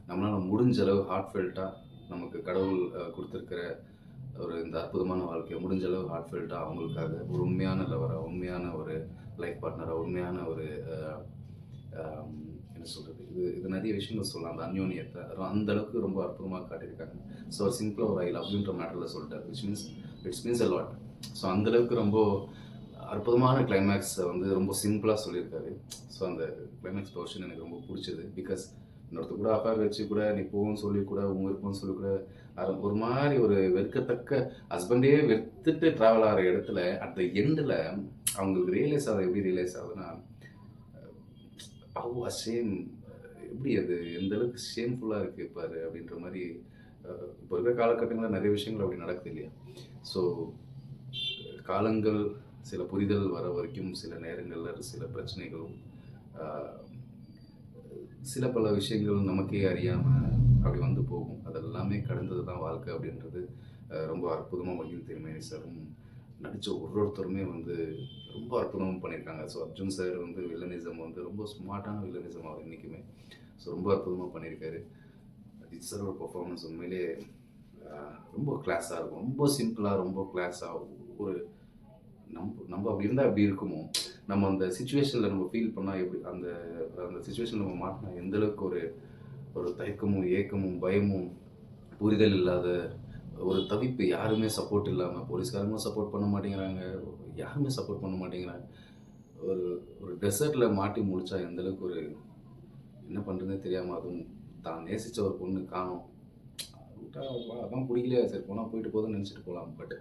நம்மளால் முடிஞ்ச அளவு ஹார்ட்ஃபெல்ட்டாக நமக்கு கடவுள் கொடுத்துருக்கிற ஒரு இந்த அற்புதமான வாழ்க்கையை முடிஞ்ச அளவு ஹார்ட்ஃபெல்ட்டாக அவங்களுக்காக ஒரு உண்மையான லவராக, உண்மையான ஒரு லைஃப் பார்ட்னராக, உண்மையான ஒரு என்ன சொல்கிறது, இது நிறைய விஷயங்கள் சொல்லலாம். அந்த அந்யோன்யத்தை அந்த அளவுக்கு ரொம்ப அற்புதமாக காட்டியிருக்காங்க. ஸோ சிம்பிளாக ஒரு ஐ லவ் யூன்ற மேட்டரில் சொல்லிட்டார், it's means a lot. So அந்தளவுக்கு ரொம்ப அற்புதமான கிளைமேக்ஸை வந்து ரொம்ப சிம்பிளாக சொல்லியிருக்காரு. ஸோ அந்த கிளைமேக்ஸ் போர்ஷன் எனக்கு ரொம்ப பிடிச்சது. பிகாஸ் இன்னொருத்தர் கூட அஃபேர் வச்சு கூட நீ போன்னு சொல்லி கூட உங்க இருப்போன்னு சொல்லி கூட ஒரு மாதிரி ஒரு வெறுக்கத்தக்க ஹஸ்பண்டே வெறுத்துட்டு ட்ராவல் ஆகிற இடத்துல அட் த எண்டில் அவங்களுக்கு ரியலைஸ் ஆகுது. எப்படி ரியலைஸ் ஆகுதுன்னா, அவ்வளோ ஷேம், எப்படி அது எந்த அளவுக்கு ஷேம்ஃபுல்லாக இருக்குது பாரு அப்படின்ற மாதிரி. இப்போ இருக்கிற காலகட்டங்களில் நிறைய விஷயங்கள் அப்படி நடக்குது இல்லையா. ஸோ காலங்கள் சில புரிதல் வர வரைக்கும் சில நேரங்களில் சில பிரச்சனைகளும் சில பல விஷயங்கள் நமக்கே அறியாமல் அப்படி வந்து போகும். அதெல்லாமே கடந்தது தான் வாழ்க்கை அப்படின்றது ரொம்ப அற்புதமாக மகிழ் திருமேனி சாரும் நடித்த ஒருத்தருமே வந்து ரொம்ப அற்புதமாக பண்ணியிருக்காங்க. ஸோ அர்ஜுன் சார் வந்து வில்லனிசம் வந்து ரொம்ப ஸ்மார்ட்டான வில்லனிசம் அவர் என்றைக்குமே. ஸோ ரொம்ப அற்புதமாக பண்ணியிருக்காரு. அஜித் சாரோட பர்ஃபார்மன்ஸ் உண்மையிலேயே ரொம்ப கிளாஸாக இருக்கும். ரொம்ப சிம்பிளாக, ரொம்ப கிளாஸாக ஒரு நம்ம அப்படி இருந்தால் எப்படி இருக்குமோ, நம்ம அந்த சுச்சுவேஷனில் நம்ம ஃபீல் பண்ணால் எப்படி அந்த அந்த சுச்சுவேஷனில் நம்ம மாட்டினா எந்தளவுக்கு ஒரு ஒரு தயக்கமும், ஏக்கமும், பயமும், புரிதல் இல்லாத ஒரு தவிப்பு, யாருமே சப்போர்ட் இல்லாமல், போலீஸ்காரங்களும் சப்போர்ட் பண்ண மாட்டேங்கிறாங்க, யாருமே சப்போர்ட் பண்ண மாட்டேங்கிறாங்க. ஒரு ஒரு டெசர்ட்டில் மாட்டி முடித்தா எந்தளவுக்கு ஒரு என்ன பண்ணுறதுனே தெரியாமல், அதுவும் தான் நேசித்த ஒரு பொண்ணு காணோம். விட்டா அதான் பிடிக்கலையா, சரி போனால் போயிட்டு போதுன்னு நினச்சிட்டு போகலாம். பட்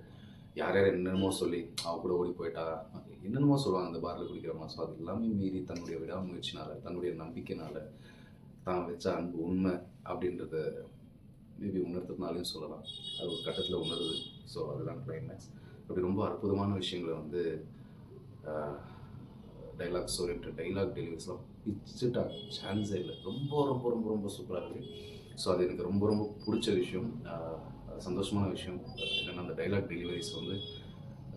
யார் யார் என்னென்னமோ சொல்லி அவள் கூட ஓடி போயிட்டா, என்னென்னமோ சொல்லுவாங்க அந்த பாரில் குடிக்கிறவங்க. ஸோ அது எல்லாமே மீறி தன்னுடைய விடாமுயற்சினால், தன்னுடைய நம்பிக்கையினால், தான் வச்ச அன்பு உண்மை அப்படின்றத மேபி உணர்த்துறதுனாலையும் சொல்லலாம். அது ஒரு கட்டத்தில் உணருது. ஸோ அதுதான் கிளைமேக்ஸ். அப்படி ரொம்ப அற்புதமான விஷயங்களை வந்து டைலாக்ஸ் ஓரியன்ட் டைலாக் டெலிவரிஸ்லாம் பிச்சுட்டா சான்ஸே இல்லை. ரொம்ப ரொம்ப ரொம்ப ரொம்ப சூப்பராக இருக்குது. ஸோ அது எனக்கு ரொம்ப ரொம்ப பிடிச்ச விஷயம், சந்தோஷமான விஷயம். என்னென்னா அந்த டைலாக் டெலிவரிஸ் வந்து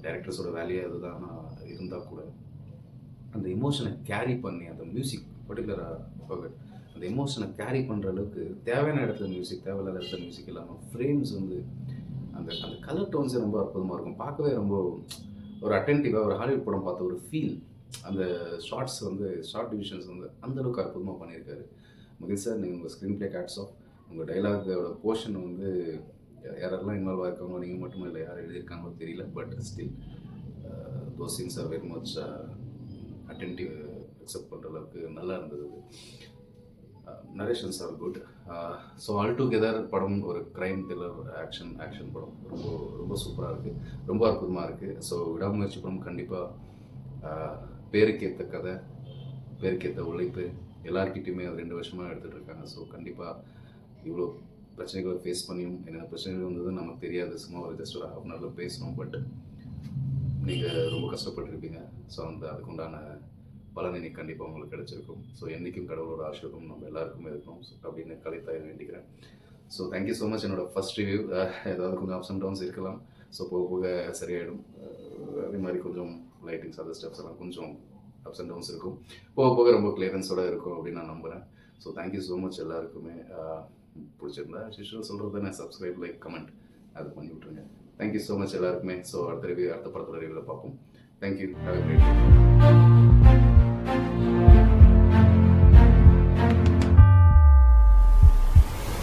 டைரக்டர்ஸோட வேலையே அதுதான் இருந்தால் கூட அந்த எமோஷனை கேரி பண்ணி அந்த மியூசிக் பர்டிகுலராக அந்த எமோஷனை கேரி பண்ணுற அளவுக்கு தேவையான இடத்துல மியூசிக், தேவையில்லாத இடத்துல மியூசிக் இல்லாமல் ஃப்ரேம்ஸ் வந்து அந்த அந்த கலர் டோன்ஸே ரொம்ப அற்புதமாக இருக்கும். பார்க்கவே ரொம்ப ஒரு அட்டென்டிவாக ஒரு ஹாலிவுட் படம் பார்த்த ஒரு ஃபீல். அந்த ஷார்ட்ஸ் வந்து ஷார்ட் டிவிஷன்ஸ் வந்து அந்தளவுக்கு அற்புதமாக பண்ணியிருக்காரு மகிழ் சார். நீங்கள் உங்கள் ஸ்க்ரீன் பிளே கேட்ஸ் ஆஃப், உங்கள் டைலாகோட போர்ஷன் வந்து யாரெல்லாம் இன்வால்வ் ஆகிருக்காங்களோ, நீங்கள் மட்டும் இல்லை யார் எழுதியிருக்காங்களோ தெரியல, but still those scenes are very much attentive, accept பண்ணுற அளவுக்கு நல்லா இருந்தது. Narrations are good. So all together படம் ஒரு க்ரைம் த்ரில்லர் ஆக்ஷன் படம் ரொம்ப ரொம்ப சூப்பராக இருக்குது, ரொம்ப அற்புதமாக இருக்குது. ஸோ விடாமுயற்சி படம் கண்டிப்பாக பேருக்கேற்ற கதை, பேருக்கேற்ற உழைப்பு, எல்லார்கிட்டையுமே அது 2 வருஷமாக எடுத்துகிட்டு இருக்காங்க. ஸோ கண்டிப்பாக இவ்வளோ பிரச்சனைகளை ஃபேஸ் பண்ணியும் என்னென்ன பிரச்சனைகள் வந்தது நமக்கு தெரியாது. சும்மா ஒரு ஜஸ்ட் ஒரு ஹாஃப் அன் ஹவரில் பேசணும். பட் நீங்கள் ரொம்ப கஷ்டப்பட்டுருப்பீங்க. ஸோ அதுக்குண்டான பலன் இன்னைக்கு கண்டிப்பாக உங்களுக்கு கிடைச்சிருக்கும். ஸோ என்றைக்கும் கடவுளோட ஆசீர்வாதம் நம்ம எல்லாருக்குமே இருக்கும் அப்படின்னு கலைத்தாய் வேண்டிக்கிறேன். So thank you so much. என்னோடய ஃபஸ்ட் ரிவ்யூ ஏதாவது கொஞ்சம் அப்ஸ் அண்ட் டவுன்ஸ் இருக்கலாம். ஸோ போக போக சரியாயிடும். அதே மாதிரி கொஞ்சம் லைட்டிங்ஸ் அதர் ஸ்டெப்ஸ் எல்லாம் கொஞ்சம் அப்ஸ் அண்ட் டவுன்ஸ் இருக்கும். போக போக ரொம்ப கிளியரன்ஸோடு இருக்கும் அப்படின்னு நான் நம்புகிறேன். ஸோ தேங்க்யூ ஸோ மச் எல்லாருக்குமே. பிடிச்சிருந்தா யூஷுவல் சொல்கிறது நான் சப்ஸ்கிரைப், லைக், கமெண்ட் அது பண்ணி விட்ருங்க. தேங்க்யூ ஸோ மச் எல்லாருக்குமே. ஸோ அடுத்த ரிவ்யூ, அடுத்த படத்தோட ரிவ்யூவில் பார்ப்போம். Thank you. Have a great day.